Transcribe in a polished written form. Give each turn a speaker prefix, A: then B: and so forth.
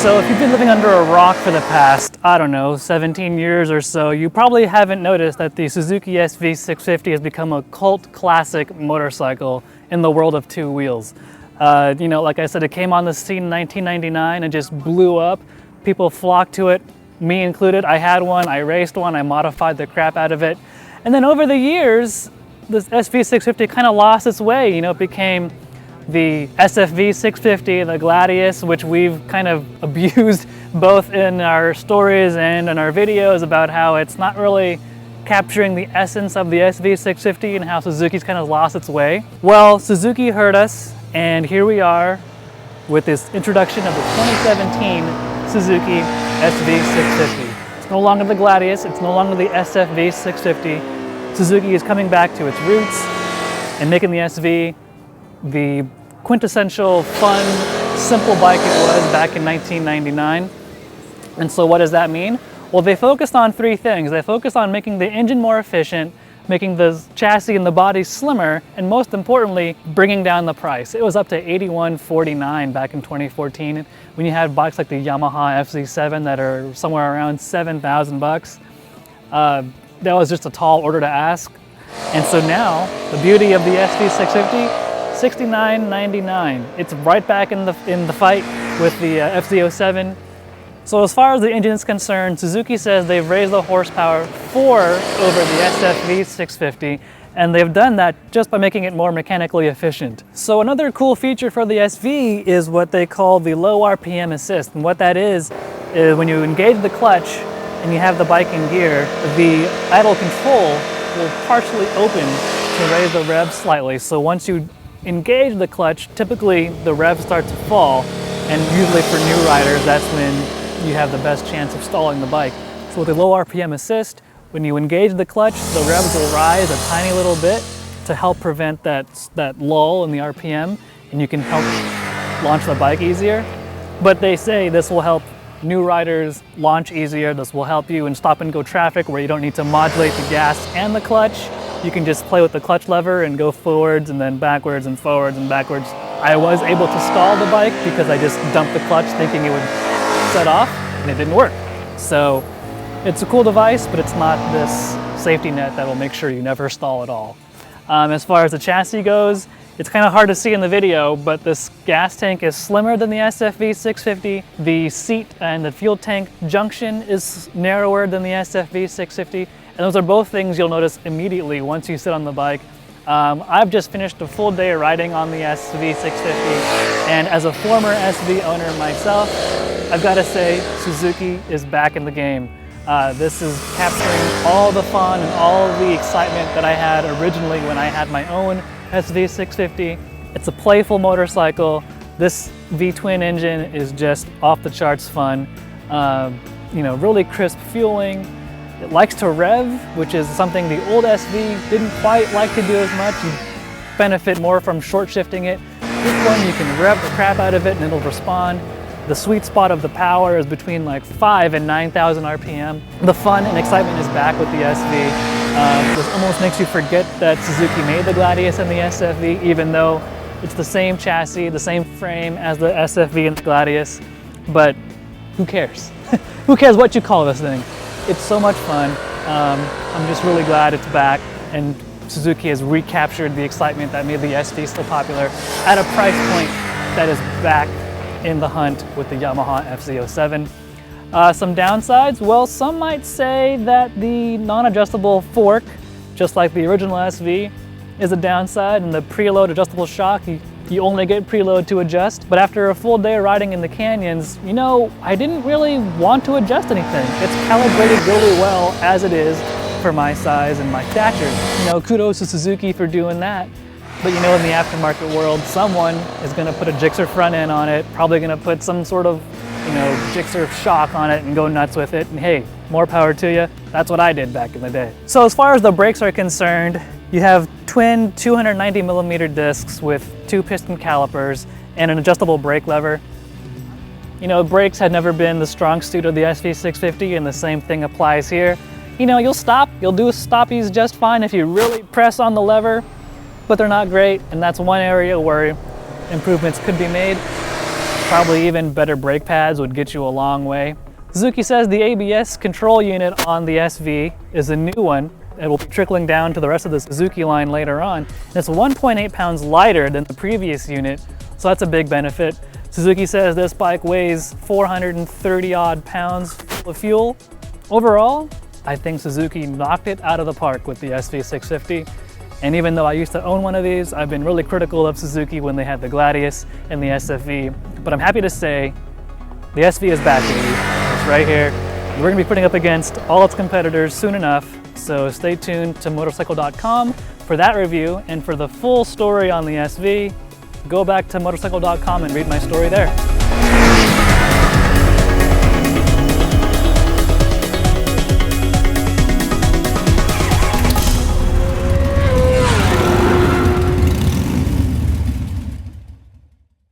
A: So if you've been living under a rock for the past, I don't know, 17 years or so, you probably haven't noticed that the Suzuki SV650 has become a cult classic motorcycle in the world of two wheels. You know, like I said, it came on the scene in 1999 and just blew up. People flocked to it, me included. I had one, I raced one, I modified the crap out of it. And then over the years, this SV650 kind of lost its way. You know, it became the SFV 650, the Gladius, which we've kind of abused both in our stories and in our videos about how it's not really capturing the essence of the SV 650 and how Suzuki's kind of lost its way. Well, Suzuki heard us, and here we are with this introduction of the 2017 Suzuki SV 650. It's no longer the Gladius, it's no longer the SFV 650. Suzuki is coming back to its roots and making the SV the quintessential, fun, simple bike it was back in 1999. And so what does that mean? Well, they focused on three things. They focused on making the engine more efficient, making the chassis and the body slimmer, and most importantly, bringing down the price. It was up to $8149 back in 2014 when you had bikes like the Yamaha FZ7 that are somewhere around 7,000 bucks. That was just a tall order to ask. And so now, the beauty of the SV650, $69.99. It's right back in the fight with the FZ07. So as far as the engine is concerned, Suzuki says they've raised the horsepower 4 over the SFV 650, and they've done that just by making it more mechanically efficient. So another cool feature for the SV is what they call the low RPM assist. And what that is when you engage the clutch and you have the bike in gear, the idle control will partially open to raise the revs slightly. So once you engage the clutch, typically the revs start to fall, and usually for new riders, that's when you have the best chance of stalling the bike. So with the low RPM assist, when you engage the clutch, the revs will rise a tiny little bit to help prevent that lull in the RPM, and you can help launch the bike easier. But they say this will help new riders launch easier. This will help you in stop and go traffic where you don't need to modulate the gas and the clutch. You can just play with the clutch lever and go forwards and then backwards and forwards and backwards. I was able to stall the bike because I just dumped the clutch thinking it would set off, and it didn't work. So it's a cool device, but it's not this safety net that will make sure you never stall at all. As far as the chassis goes, it's kind of hard to see in the video, but this gas tank is slimmer than the SFV 650. The seat and the fuel tank junction is narrower than the SFV 650. And those are both things you'll notice immediately once you sit on the bike. I've just finished a full day of riding on the SV650, and as a former SV owner myself, I've got to say Suzuki is back in the game. This is capturing all the fun and all the excitement that I had originally when I had my own SV650. It's a playful motorcycle. This V-twin engine is just off the charts fun. You know, really crisp fueling. It likes to rev, which is something the old SV didn't quite like to do as much. You benefit more from short shifting it. This one, you can rev the crap out of it and it'll respond. The sweet spot of the power is between like 5 and 9,000 RPM. The fun and excitement is back with the SV. This almost makes you forget that Suzuki made the Gladius and the SFV, even though it's the same chassis, the same frame as the SFV and the Gladius. But who cares? Who cares what you call this thing? It's so much fun. I'm just really glad it's back, and Suzuki has recaptured the excitement that made the SV so popular at a price point that is back in the hunt with the Yamaha FZ07. Some downsides? Well, some might say that the non-adjustable fork, just like the original SV, is a downside, and the preload adjustable shock, you only get preload to adjust. But after a full day of riding in the canyons, you know, I didn't really want to adjust anything. It's calibrated really well as it is for my size and my stature. You know, kudos to Suzuki for doing that. But you know, in the aftermarket world, someone is gonna put a Gixxer front end on it, probably gonna put some sort of, you know, Gixxer shock on it and go nuts with it. And hey, more power to you. That's what I did back in the day. So as far as the brakes are concerned, you have twin 290mm discs with 2 piston calipers and an adjustable brake lever. You know, brakes had never been the strong suit of the SV650, and the same thing applies here. You know, you'll do stoppies just fine if you really press on the lever, but they're not great, and that's one area where improvements could be made. Probably even better brake pads would get you a long way. Suzuki says the ABS control unit on the SV is a new one. It will be trickling down to the rest of the Suzuki line later on. And it's 1.8 pounds lighter than the previous unit, so that's a big benefit. Suzuki says this bike weighs 430 odd pounds full of fuel. Overall, I think Suzuki knocked it out of the park with the SV650. And even though I used to own one of these, I've been really critical of Suzuki when they had the Gladius and the SFV. But I'm happy to say the SV is back, baby. It's right here. We're gonna be putting up against all its competitors soon enough. So stay tuned to Motorcycle.com for that review. And for the full story on the SV, go back to Motorcycle.com and read my story there.